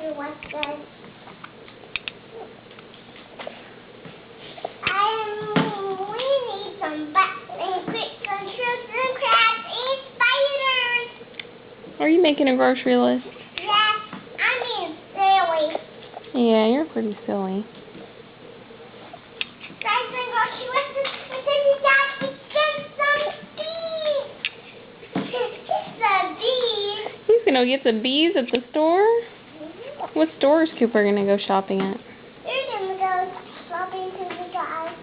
you what's good. We need some shrimps and crabs and spiders. Are you making a grocery list? Yes, I mean silly. Yeah, you're pretty silly. Guys, I'm grocery list because you got to get some bees. Get some bees. He's gonna get some bees at the store? What store is Cooper gonna go shopping at? You're gonna go shopping to the guy.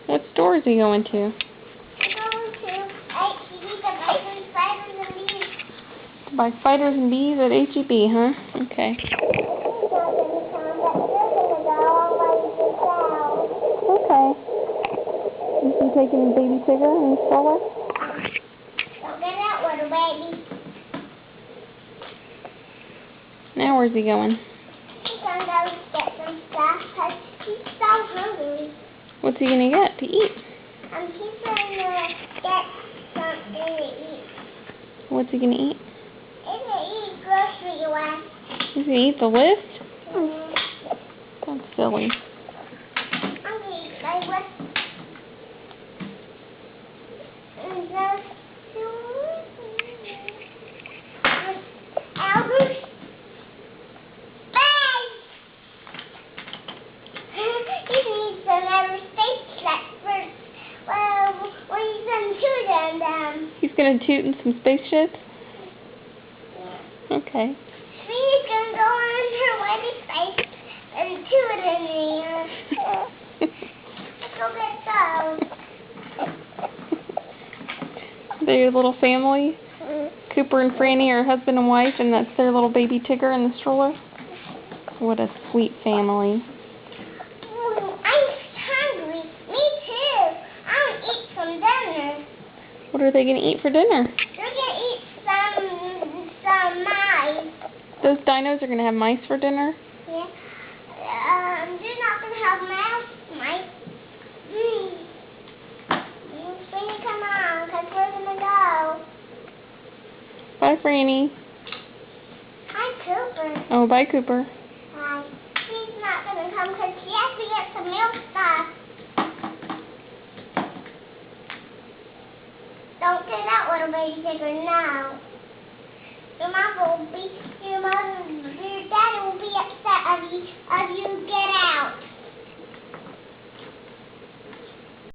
What store is he going to? We're going to HEB to buy some spiders and bees. Buy spiders and bees at HEB, huh? Okay. Okay. Is he taking baby Tigger in the stroller? Don't get out, little baby. Now where's he going? He's gonna go get some stuff because he's so hungry. What's he gonna get to eat? He's gonna get something to eat. What's he gonna eat? He's gonna eat grocery list. He's gonna eat the list? Mm-hmm. That's silly. I'm gonna eat my list. And those two. Albert. Bye! He needs another space jet first. Well, he's gonna shoot them. He's gonna toot in some spaceships? Okay. She's gonna go on her wedding space and toot in the air. Let's go get those. They're your little family? Cooper and Franny are husband and wife, and that's their little baby Tigger in the stroller? What a sweet family. I'm hungry. Me too. I'm gonna eat some dinner. What are they gonna eat for dinner? We're gonna eat some mice. Those dinos are gonna have mice for dinner? Yeah. They're not gonna have mice. Franny, come on, because we're gonna go. Bye, Franny. Hi, Cooper. Oh, bye, Cooper. Hi. He's not gonna come because he has to get some milk stuff. Don't get out, little baby Tigger, now. Your daddy will be upset if you get out.